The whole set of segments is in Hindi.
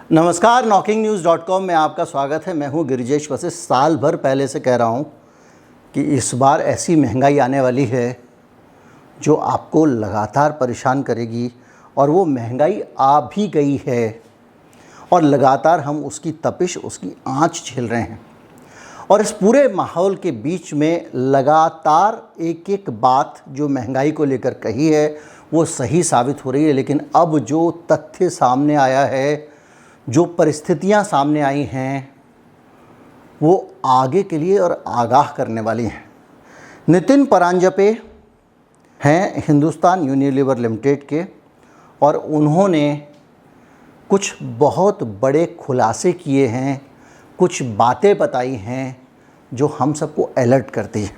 नमस्कार, knocking-news.com में आपका स्वागत है। मैं हूं गिरिजेश वशिष्ठ। साल भर पहले से कह रहा हूं कि इस बार ऐसी महंगाई आने वाली है जो आपको लगातार परेशान करेगी, और वो महंगाई आ भी गई है और लगातार हम उसकी तपिश, उसकी आंच झेल रहे हैं। और इस पूरे माहौल के बीच में लगातार एक एक बात जो महंगाई को लेकर कही है वो सही साबित हो रही है। लेकिन अब जो तथ्य सामने आया है, जो परिस्थितियां सामने आई हैं, वो आगे के लिए और आगाह करने वाली हैं। नितिन परांजपे हैं हिंदुस्तान यूनिलीवर लिमिटेड के, और उन्होंने कुछ बहुत बड़े खुलासे किए हैं, कुछ बातें बताई हैं जो हम सबको अलर्ट करती हैं।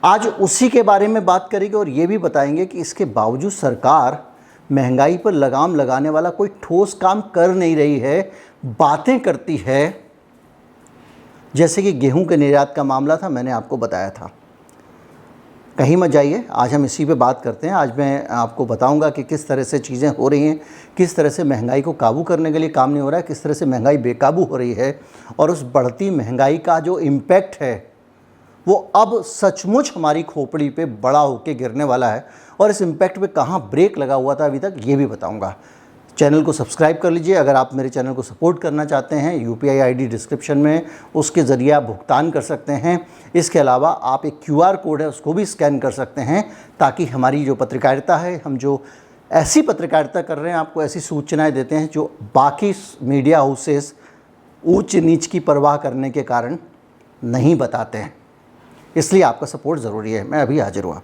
आज उसी के बारे में बात करेंगे और ये भी बताएंगे कि इसके बावजूद सरकार महंगाई पर लगाम लगाने वाला कोई ठोस काम कर नहीं रही है, बातें करती है। जैसे कि गेहूं के निर्यात का मामला था, मैंने आपको बताया था। कहीं मत जाइए, आज हम इसी पे बात करते हैं। आज मैं आपको बताऊंगा कि किस तरह से चीज़ें हो रही हैं, किस तरह से महंगाई को काबू करने के लिए काम नहीं हो रहा है, किस तरह से महंगाई बेकाबू हो रही है, और उस बढ़ती महंगाई का जो इम्पैक्ट है वो अब सचमुच हमारी खोपड़ी पे बड़ा होके गिरने वाला है। और इस इम्पैक्ट पे कहाँ ब्रेक लगा हुआ था अभी तक, ये भी बताऊंगा। चैनल को सब्सक्राइब कर लीजिए। अगर आप मेरे चैनल को सपोर्ट करना चाहते हैं, यूपीआई आईडी डिस्क्रिप्शन में, उसके ज़रिए आप भुगतान कर सकते हैं। इसके अलावा आप एक क्यूआर कोड है उसको भी स्कैन कर सकते हैं, ताकि हमारी जो पत्रकारिता है, हम जो ऐसी पत्रकारिता कर रहे हैं, आपको ऐसी सूचनाएँ देते हैं जो बाकी मीडिया हाउसेस ऊंच नीच की परवाह करने के कारण नहीं बताते हैं। इसलिए आपका सपोर्ट ज़रूरी है। मैं अभी हाजिर हुआ।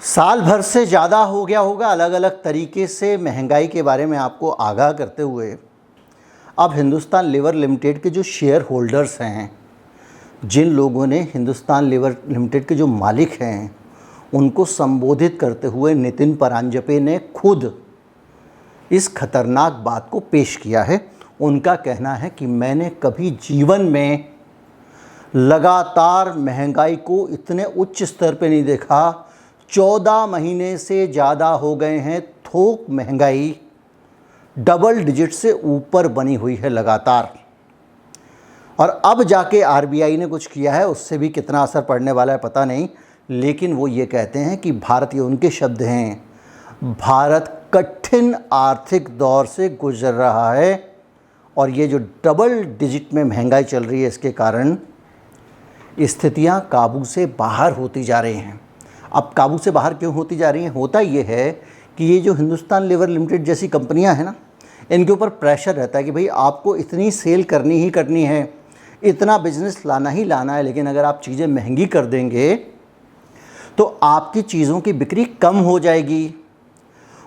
साल भर से ज़्यादा हो गया होगा अलग अलग तरीके से महंगाई के बारे में आपको आगाह करते हुए अब हिंदुस्तान लीवर लिमिटेड के जो शेयर होल्डर्स हैं, जिन लोगों ने हिंदुस्तान लीवर लिमिटेड के जो मालिक हैं, उनको संबोधित करते हुए नितिन परांजपे ने खुद इस खतरनाक बात को पेश किया है। उनका कहना है कि मैंने कभी जीवन में लगातार महंगाई को इतने उच्च स्तर पे नहीं देखा। 14 महीने से ज़्यादा हो गए हैं थोक महंगाई डबल डिजिट से ऊपर बनी हुई है लगातार। और अब जाके आरबीआई ने कुछ किया है, उससे भी कितना असर पड़ने वाला है पता नहीं। लेकिन वो ये कहते हैं कि भारत, ये उनके शब्द हैं, भारत कठिन आर्थिक दौर से गुजर रहा है, और ये जो डबल डिजिट में महंगाई चल रही है, इसके कारण स्थितियां काबू से बाहर होती जा रही हैं। अब काबू से बाहर क्यों होती जा रही हैं? होता ये है कि ये जो हिंदुस्तान लीवर लिमिटेड जैसी कंपनियां हैं ना, इनके ऊपर प्रेशर रहता है कि भाई आपको इतनी सेल करनी ही करनी है, इतना बिजनेस लाना ही लाना है। लेकिन अगर आप चीज़ें महंगी कर देंगे तो आपकी चीज़ों की बिक्री कम हो जाएगी।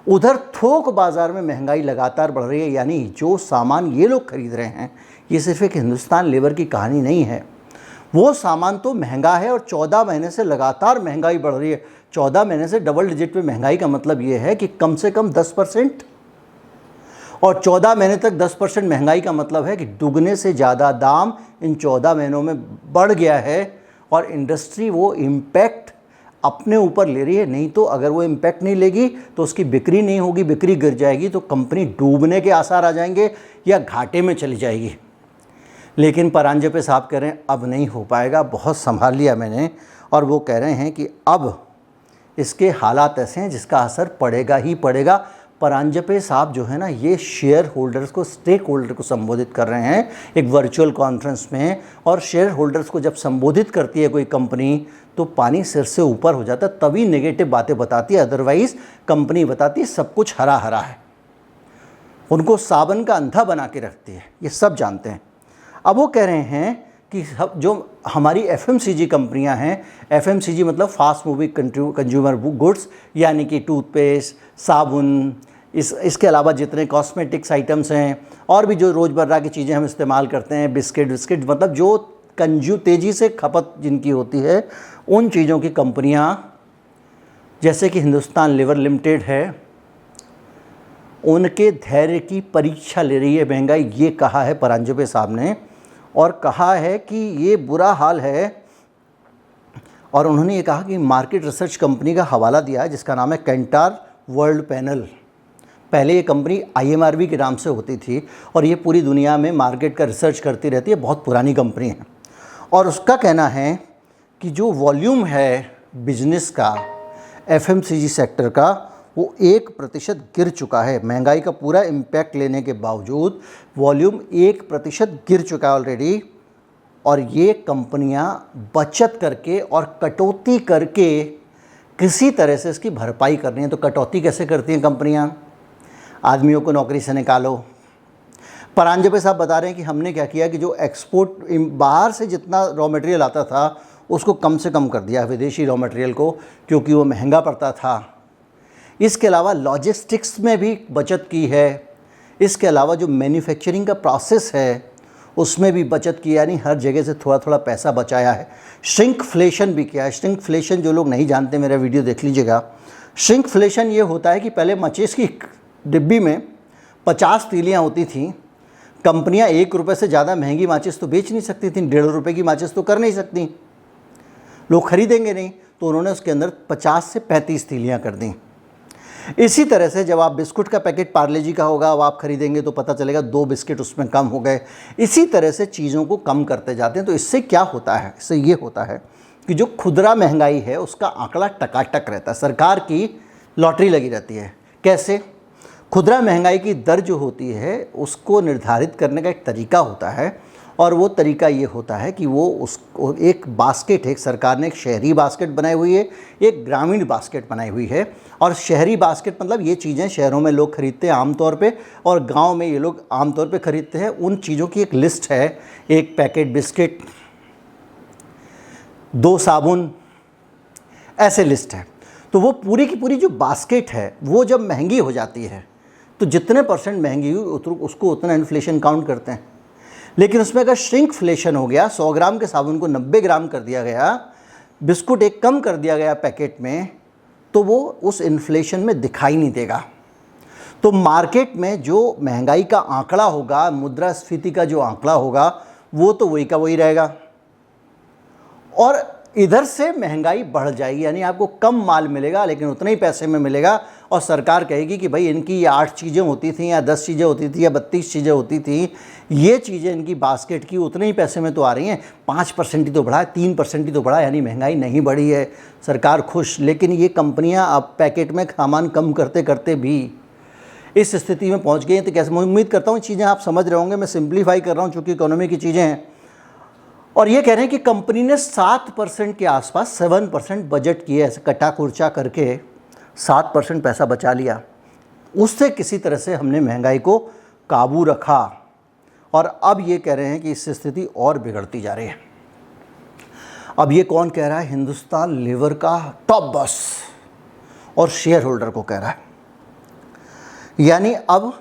उधर थोक बाज़ार में महंगाई लगातार बढ़ रही है, यानी जो सामान ये लोग खरीद रहे हैं, ये सिर्फ एक हिंदुस्तान लीवर की कहानी नहीं है। वो सामान तो महंगा है, और 14 महीने से लगातार महंगाई बढ़ रही है। 14 महीने से डबल डिजिट पे महंगाई का मतलब ये है कि कम से कम 10%, और 14 महीने तक 10% महंगाई का मतलब है कि दुगने से ज़्यादा दाम इन 14 महीनों में बढ़ गया है। और इंडस्ट्री वो इम्पैक्ट अपने ऊपर ले रही है। नहीं तो अगर वो इम्पैक्ट नहीं लेगी तो उसकी बिक्री नहीं होगी, बिक्री गिर जाएगी, तो कंपनी डूबने के आसार आ जाएंगे या घाटे में चली जाएगी। लेकिन परांजपे साहब कह रहे हैं अब नहीं हो पाएगा, बहुत संभाल लिया मैंने। और वो कह रहे हैं कि अब इसके हालात ऐसे हैं जिसका असर पड़ेगा ही पड़ेगा। परांजपे साहब जो है ना, ये शेयर होल्डर्स को, स्टेक होल्डर को संबोधित कर रहे हैं एक वर्चुअल कॉन्फ्रेंस में। और शेयर होल्डर्स को जब संबोधित करती है कोई कंपनी तो पानी सिर से ऊपर हो जाता है, तभी नेगेटिव बातें बताती है। अदरवाइज़ कंपनी बताती है सब कुछ हरा हरा है, उनको सावन का अंधा बना के रखती है, ये सब जानते हैं। अब वो कह रहे हैं कि जो हमारी एफएमसीजी कंपनियां हैं, एफएमसीजी मतलब फास्ट मूविंग कंज्यूमर गुड्स, यानी कि टूथपेस्ट, साबुन, इसके अलावा जितने कॉस्मेटिक्स आइटम्स हैं और भी जो रोज़मर्रा की चीज़ें हम इस्तेमाल करते हैं, बिस्किट मतलब जो तेज़ी से खपत जिनकी होती है, उन चीज़ों की कंपनियां जैसे कि हिंदुस्तान लीवर लिमिटेड है, उनके धैर्य की परीक्षा ले रही है महंगाई। ये कहा है परांजपे साहब ने, और कहा है कि ये बुरा हाल है और उन्होंने ये कहा कि मार्केट रिसर्च कंपनी का हवाला दिया है जिसका नाम है कैंटार वर्ल्ड पैनल। पहले ये कंपनी IMRB के नाम से होती थी और ये पूरी दुनिया में मार्केट का रिसर्च करती रहती है, बहुत पुरानी कंपनी है। और उसका कहना है कि जो वॉल्यूम है बिजनेस का FMCG सेक्टर का वो 1% गिर चुका है। महंगाई का पूरा इम्पैक्ट लेने के बावजूद वॉल्यूम 1% गिर चुका है ऑलरेडी। और ये कंपनियां बचत करके और कटौती करके किसी तरह से इसकी भरपाई करनी है। तो कटौती कैसे करती हैं कंपनियां? आदमियों को नौकरी से निकालो। परांजपे साहब बता रहे हैं कि हमने क्या किया कि जो एक्सपोर्ट बाहर से जितना रॉ मटेरियल आता था उसको कम से कम कर दिया विदेशी रॉ मटेरियल को, क्योंकि वो महंगा पड़ता था। इसके अलावा लॉजिस्टिक्स में भी बचत की है। इसके अलावा जो मैन्युफैक्चरिंग का प्रोसेस है उसमें भी बचत की, यानी हर जगह से थोड़ा थोड़ा पैसा बचाया है। श्रिंकफ्लेशन भी किया है। श्रिंकफ्लेशन जो लोग नहीं जानते मेरा वीडियो देख लीजिएगा। श्रिंकफ्लेशन ये होता है कि पहले माचिस की डिब्बी में 50 तीलियाँ होती थी। कंपनियां 1 रुपये से ज़्यादा महंगी माचिस तो बेच नहीं सकती थी, 1.5 रुपये की माचिस तो कर नहीं सकती, लोग खरीदेंगे नहीं। तो उन्होंने उसके अंदर 50 से 35 तीलियाँ कर दी। इसी तरह से जब आप बिस्कुट का पैकेट पार्ले जी का होगा अब आप खरीदेंगे तो पता चलेगा 2 बिस्किट उसमें कम हो गए। इसी तरह से चीज़ों को कम करते जाते हैं। तो इससे क्या होता है? इससे ये होता है कि जो खुदरा महंगाई है उसका आंकड़ा टकाटक रहता है। सरकार की लॉटरी लगी रहती है। कैसे? खुदरा महंगाई की दर जो होती है उसको निर्धारित करने का एक तरीका होता है और वो तरीका ये होता है कि वो उसको एक बास्केट है। सरकार ने एक शहरी बास्केट बनाई हुई है, एक ग्रामीण बास्केट बनाई हुई है। और शहरी बास्केट मतलब ये चीज़ें शहरों में लोग खरीदते हैं आमतौर पे और गांव में ये लोग आमतौर पे खरीदते हैं। उन चीज़ों की एक लिस्ट है, एक पैकेट बिस्किट, 2 साबुन, ऐसे लिस्ट है। तो वो पूरी की पूरी जो बास्केट है वो जब महंगी हो जाती है तो जितने % महंगी हुई उसको उतना इन्फ्लेशन काउंट करते हैं। लेकिन उसमें अगर श्रिंकफ्लेशन हो गया, 100 ग्राम के साबुन को 90 ग्राम कर दिया गया, बिस्कुट एक कम कर दिया गया पैकेट में, तो वो उस इन्फ्लेशन में दिखाई नहीं देगा। तो मार्केट में जो महंगाई का आंकड़ा होगा, मुद्रास्फीति का जो आंकड़ा होगा, वो तो वही का वही रहेगा और इधर से महंगाई बढ़ जाएगी। यानी आपको कम माल मिलेगा लेकिन उतने ही पैसे में मिलेगा और सरकार कहेगी कि भाई इनकी ये 8 चीज़ें होती थी या 10 चीज़ें होती थी या 32 चीज़ें होती थी, ये चीज़ें इनकी बास्केट की उतने ही पैसे में तो आ रही हैं, 5% ही तो बढ़ा, 3% ही तो बढ़ा, यानी महंगाई नहीं बढ़ी है, सरकार खुश। लेकिन ये कंपनियां अब पैकेट में सामान कम करते करते भी इस स्थिति में पहुंच गई हैं। तो कैसे? मैं उम्मीद करता हूँ चीज़ें आप समझ रहे होंगे। मैं सिंप्लीफाई कर रहा हूँ चूँकि इकोनॉमी की चीज़ें हैं। और ये कह रहे हैं कि कंपनी ने 7% के आसपास 7% बजट किए, ऐसे कटा कुर्चा करके 7% पैसा बचा लिया। उससे किसी तरह से हमने महंगाई को काबू रखा और अब ये कह रहे हैं कि इससे स्थिति और बिगड़ती जा रही है। अब ये कौन कह रहा है? हिंदुस्तान लीवर का टॉप बॉस और शेयर होल्डर को कह रहा है। यानी अब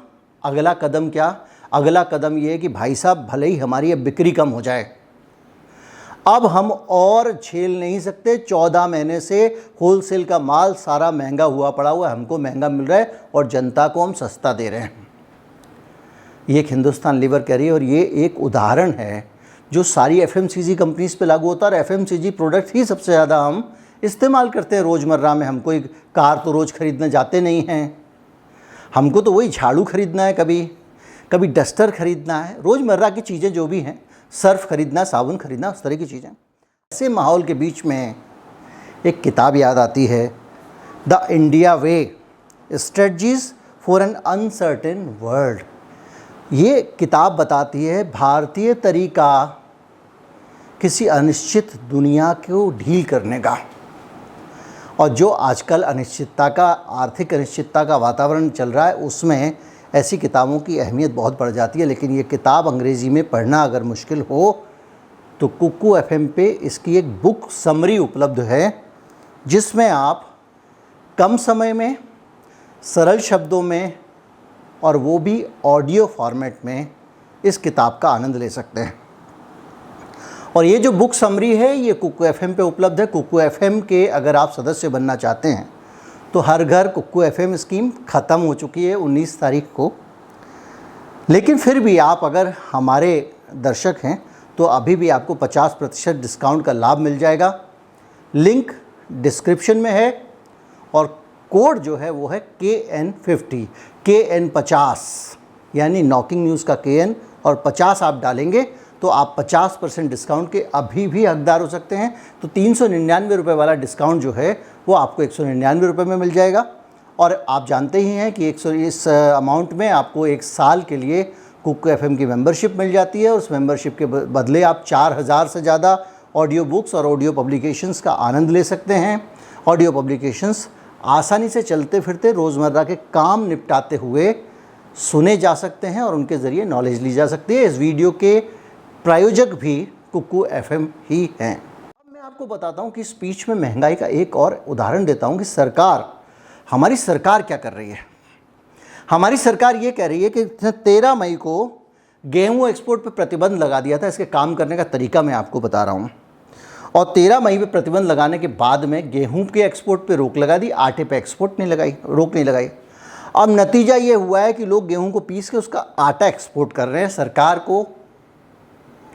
अगला कदम क्या? अगला कदम ये है कि भाई साहब भले ही हमारी अब बिक्री कम हो जाए, अब हम और झेल नहीं सकते। 14 महीने से होलसेल का माल सारा महंगा हुआ पड़ा हुआ है, हमको महंगा मिल रहा है और जनता को हम सस्ता दे रहे हैं। ये एक हिंदुस्तान लीवर कह रही है और ये एक उदाहरण है जो सारी FMCG कंपनीज पे लागू होता है। और FMCG प्रोडक्ट ही सबसे ज़्यादा हम इस्तेमाल करते हैं रोज़मर्रा में। हम कोई कार तो रोज़ खरीदने जाते नहीं हैं, हमको तो वही झाड़ू खरीदना है, कभी डस्टर खरीदना है, रोज़मर्रा की चीज़ें जो भी हैं, सर्फ खरीदना, साबुन खरीदना, उस तरह की चीज़ें। ऐसे माहौल के बीच में एक किताब याद आती है, the India way, strategies for an uncertain world. ये किताब बताती है भारतीय तरीका किसी अनिश्चित दुनिया को डील करने का। और जो आजकल अनिश्चितता का, आर्थिक अनिश्चितता का वातावरण चल रहा है, उसमें ऐसी किताबों की अहमियत बहुत बढ़ जाती है। लेकिन ये किताब अंग्रेज़ी में पढ़ना अगर मुश्किल हो तो कुकू FM पे इसकी एक बुक समरी उपलब्ध है जिसमें आप कम समय में, सरल शब्दों में और वो भी ऑडियो फॉर्मेट में इस किताब का आनंद ले सकते हैं। और ये जो बुक समरी है ये कुकू FM पे उपलब्ध है। कुकू FM के अगर आप सदस्य बनना चाहते हैं तो हर घर कुकू FM स्कीम ख़त्म हो चुकी है 19 तारीख को। लेकिन फिर भी आप अगर हमारे दर्शक हैं तो अभी भी आपको 50% डिस्काउंट का लाभ मिल जाएगा। लिंक डिस्क्रिप्शन में है और कोड जो है वो है KN50 KN50 यानी नॉकिंग न्यूज़ का KN और 50 आप डालेंगे तो आप 50% डिस्काउंट के अभी भी हकदार हो सकते हैं। तो 399 रुपये वाला डिस्काउंट जो है वो आपको 199 रुपये में मिल जाएगा। और आप जानते ही हैं कि इस अमाउंट में आपको 1 साल के लिए कुकू FM की मेंबरशिप मिल जाती है। उस मेंबरशिप के बदले आप 4000 से ज़्यादा ऑडियो बुक्स और ऑडियो पब्लिकेशंस का आनंद ले सकते हैं। ऑडियो पब्लिकेशंस आसानी से चलते फिरते रोज़मर्रा के काम निपटाते हुए सुने जा सकते हैं और उनके ज़रिए नॉलेज ली जा सकती है। इस वीडियो के प्रायोजक भी कुकू FM ही हैं। अब मैं आपको बताता हूँ कि स्पीच में महंगाई का एक और उदाहरण देता हूँ कि हमारी सरकार क्या कर रही है। हमारी सरकार ये कह रही है कि 13 मई को गेहूं एक्सपोर्ट पे प्रतिबंध लगा दिया था। इसके काम करने का तरीका मैं आपको बता रहा हूँ। और 13 मई पे प्रतिबंध लगाने के बाद में गेहूं के एक्सपोर्ट पे रोक लगा दी, आटे पे रोक नहीं लगाई। अब नतीजा ये हुआ है कि लोग गेहूं को पीस के उसका आटा एक्सपोर्ट कर रहे हैं। सरकार को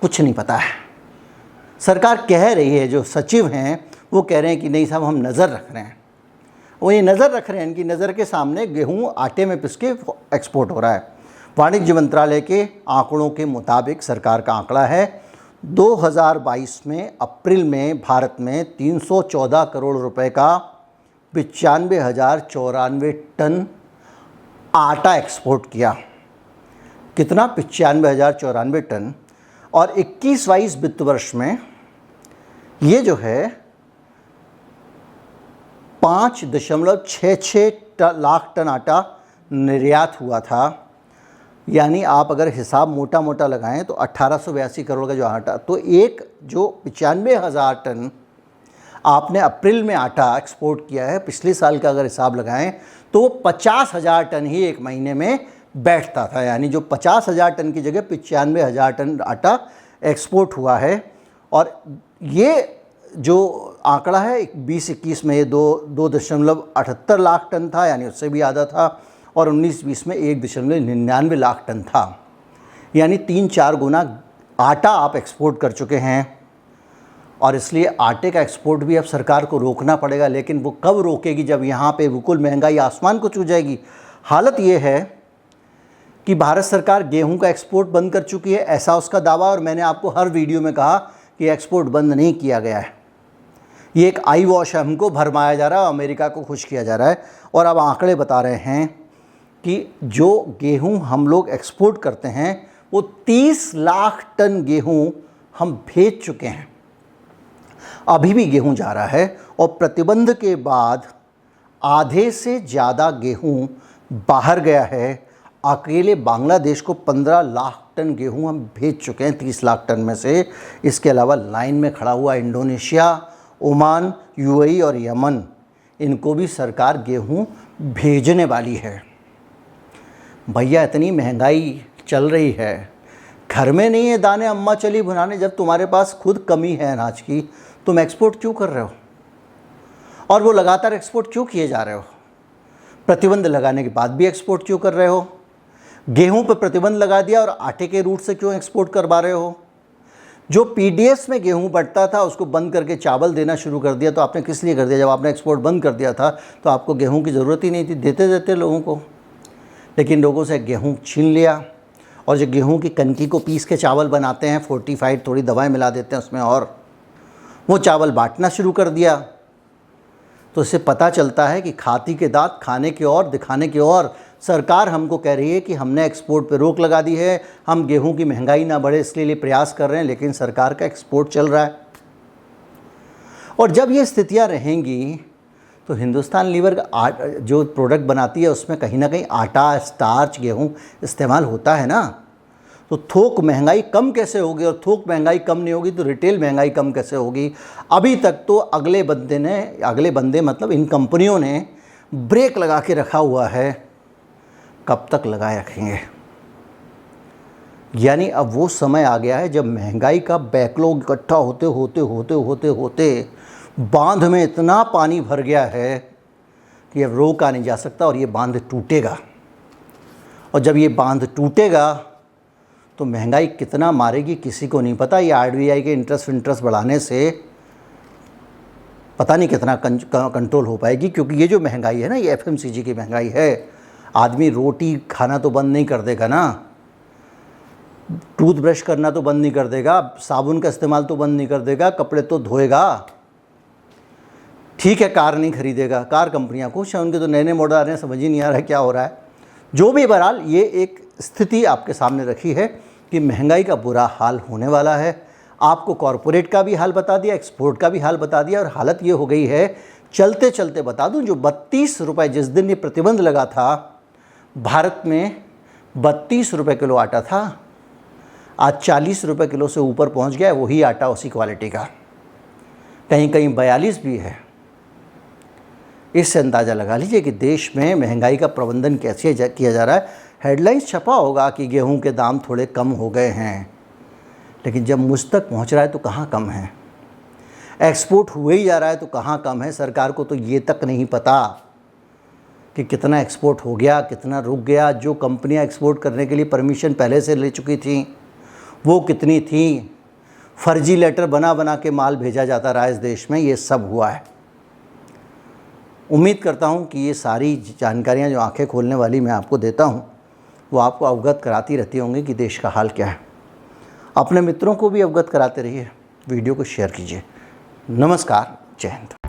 कुछ नहीं पता है। सरकार कह रही है, जो सचिव हैं वो कह रहे हैं कि नहीं साहब हम नज़र रख रहे हैं। वो ये नज़र रख रहे हैं, इनकी नज़र के सामने गेहूं आटे में पिस के एक्सपोर्ट हो रहा है। वाणिज्य मंत्रालय के आंकड़ों के मुताबिक सरकार का आंकड़ा है 2022 में अप्रैल में भारत में 314 करोड़ रुपए का 95,094 टन आटा एक्सपोर्ट किया। कितना? 95,094 टन। और 21-22 वित्त वर्ष में ये जो है 5.66 लाख टन आटा निर्यात हुआ था। यानी आप अगर हिसाब मोटा मोटा लगाएं तो 1882 करोड़ का जो आटा, तो एक जो 95,000 टन आपने अप्रैल में आटा एक्सपोर्ट किया है, पिछले साल का अगर हिसाब लगाएं तो वो 50,000 टन ही एक महीने में बैठता था। यानी जो 50,000 टन की जगह 95,000 टन आटा एक्सपोर्ट हुआ है। और ये जो आंकड़ा है 20-21 में ये 2.78 लाख टन था, यानी उससे भी आधा था। और 19-20 में 1.99 लाख टन था। यानी 3-4 गुना आटा आप एक्सपोर्ट कर चुके हैं। और इसलिए आटे का एक्सपोर्ट भी अब सरकार को रोकना पड़ेगा। लेकिन वो कब रोकेगी? जब यहाँ पे बिल्कुल महंगाई आसमान को छू जाएगी। हालत ये है कि भारत सरकार गेहूं का एक्सपोर्ट बंद कर चुकी है, ऐसा उसका दावा। और मैंने आपको हर वीडियो में कहा कि एक्सपोर्ट बंद नहीं किया गया है। ये एक आई वॉश है, हमको भरमाया जा रहा है, अमेरिका को खुश किया जा रहा है। और अब आंकड़े बता रहे हैं कि जो गेहूं हम लोग एक्सपोर्ट करते हैं वो 30 लाख टन गेहूं हम भेज चुके हैं। अभी भी गेहूं जा रहा है। और प्रतिबंध के बाद आधे से ज़्यादा गेहूं बाहर गया है। अकेले बांग्लादेश को 15 लाख टन गेहूं हम भेज चुके हैं 30 लाख टन में से। इसके अलावा लाइन में खड़ा हुआ इंडोनेशिया, ओमान, UAE और यमन, इनको भी सरकार गेहूं भेजने वाली है। भैया इतनी महंगाई चल रही है, घर में नहीं है दाने अम्मा चली भुनाने। जब तुम्हारे पास खुद कमी है अनाज की, तुम एक्सपोर्ट क्यों कर रहे हो? और वो लगातार एक्सपोर्ट क्यों किए जा रहे हो? प्रतिबंध लगाने के बाद भी एक्सपोर्ट क्यों कर रहे हो? गेहूं पर प्रतिबंध लगा दिया और आटे के रूट से क्यों एक्सपोर्ट करवा रहे हो? जो PDS में गेहूं बढ़ता था उसको बंद करके चावल देना शुरू कर दिया। तो आपने किस लिए कर दिया? जब आपने एक्सपोर्ट बंद कर दिया था तो आपको गेहूं की ज़रूरत ही नहीं थी, देते लोगों को। लेकिन लोगों से गेहूं छीन लिया। और जो गेहूं की कनकी को पीस के चावल बनाते हैं, फोर्टिफाइड थोड़ी दवाएं मिला देते हैं उसमें, और वो चावल बांटना शुरू कर दिया। तो इससे पता चलता है कि खाती के दांत खाने की ओर, दिखाने की ओर। सरकार हमको कह रही है कि हमने एक्सपोर्ट पे रोक लगा दी है, हम गेहूं की महंगाई ना बढ़े इसके लिए प्रयास कर रहे हैं, लेकिन सरकार का एक्सपोर्ट चल रहा है। और जब ये स्थितियां रहेंगी तो हिंदुस्तान लीवर का जो प्रोडक्ट बनाती है उसमें कहीं ना कहीं आटा, स्टार्च, गेहूं इस्तेमाल होता है ना। तो थोक महंगाई कम कैसे होगी? और थोक महंगाई कम नहीं होगी तो रिटेल महंगाई कम कैसे होगी? अभी तक तो अगले बंदे मतलब इन कंपनियों ने ब्रेक लगा के रखा हुआ है। कब तक लगाए रखेंगे? यानी अब वो समय आ गया है जब महंगाई का बैकलॉग इकट्ठा होते होते बांध में इतना पानी भर गया है कि अब रोका नहीं जा सकता और ये बांध टूटेगा। और जब ये बांध टूटेगा तो महंगाई कितना मारेगी किसी को नहीं पता। ये RBI के इंटरेस्ट बढ़ाने से पता नहीं कितना कंट्रोल हो पाएगी, क्योंकि ये जो महंगाई है ना, ये एफएमसीजी की महंगाई है। आदमी रोटी खाना तो बंद नहीं कर देगा ना, टूथब्रश करना तो बंद नहीं कर देगा, साबुन का इस्तेमाल तो बंद नहीं कर देगा, कपड़े तो धोएगा। ठीक है, कार नहीं खरीदेगा, कार कंपनियां कुछ हैं, उनके तो नए नए मॉडल आ रहे हैं, समझ ही नहीं आ रहा है क्या हो रहा है। जो भी बहरहाल, ये एक स्थिति आपके सामने रखी है कि महंगाई का बुरा हाल होने वाला है। आपको कॉरपोरेट का भी हाल बता दिया, एक्सपोर्ट का भी हाल बता दिया, और हालत ये हो गई है, चलते चलते बता दूं, जो 32 रुपये जिस दिन ये प्रतिबंध लगा था, भारत में 32 रुपये किलो आटा था, आज 40 रुपये किलो से ऊपर पहुंच गया है, वही आटा उसी क्वालिटी का, कहीं कहीं 42 भी है। इससे अंदाज़ा लगा लीजिए कि देश में महंगाई का प्रबंधन कैसे किया जा रहा है। हेडलाइंस छपा होगा कि गेहूं के दाम थोड़े कम हो गए हैं, लेकिन जब मुझ तक पहुंच रहा है तो कहाँ कम है। एक्सपोर्ट हुए ही जा रहा है तो कहाँ कम है। सरकार को तो ये तक नहीं पता कि कितना एक्सपोर्ट हो गया, कितना रुक गया। जो कंपनियां एक्सपोर्ट करने के लिए परमिशन पहले से ले चुकी थी वो कितनी थी। फर्जी लेटर बना बना के माल भेजा जाता रहा इस देश में, ये सब हुआ है। उम्मीद करता हूँ कि ये सारी जानकारियाँ जो आंखें खोलने वाली मैं आपको देता हूँ, वो आपको अवगत कराती रहती होंगी कि देश का हाल क्या है। अपने मित्रों को भी अवगत कराते रहिए, वीडियो को शेयर कीजिए। नमस्कार, जय हिंद।